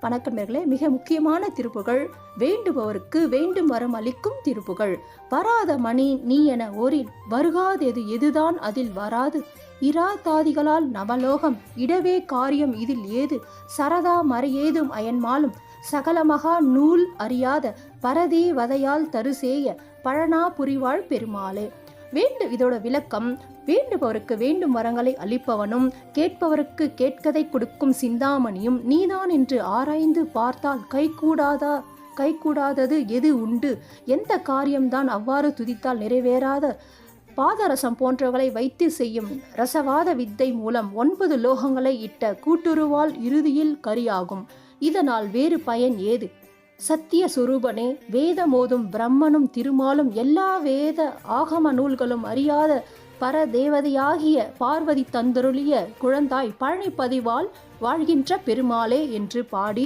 வணக்கம் நேயர்களே. மிக முக்கியமான திருப்புகழ். வேண்டுபவருக்கு வேண்டும் வரம் அளிக்கும் திருப்புகழ். வராத மணி நீ என ஓரில் வருகாதெது எதுதான் அதில் வராது. இராதாதிகளால் நவலோகம் இடவே காரியம் இதில் ஏது. சரதா மறையேதும் அயன்மாலும் சகலமகா நூல் அறியாத பரதே வதையால் தருசேய பழனா புரிவாழ் பெருமாளே. இதோட விளக்கம்: வேண்டுபவருக்கு வேண்டும் வரங்களை அளிப்பவனும் கேட்பவருக்கு கேட்கதை கொடுக்கும் சிந்தாமணியும் நீதான் என்று ஆராய்ந்து பார்த்தால் கைகூடாதது எது உண்டு. எந்த காரியம்தான் அவ்வாறு துதித்தால் நிறைவேறாத. பாதரசம் போன்றவர்களை வைத்து செய்யும் ரசவாத வித்தை மூலம் 9 லோகங்களை இட்ட கூட்டுருவால் இறுதியில் கரியாகும். இதனால் வேறு பயன் ஏது? சத்திய சுரூபனே, வேதமோதும் பிரம்மனும் திருமாலும் எல்லா வேத ஆகம நூல்களும் அறியாத பரதேவதையாகிய பார்வதி தந்தருளிய குழந்தாய் பழனி பதிவால் வாழ்கின்ற பெருமாளே என்று பாடி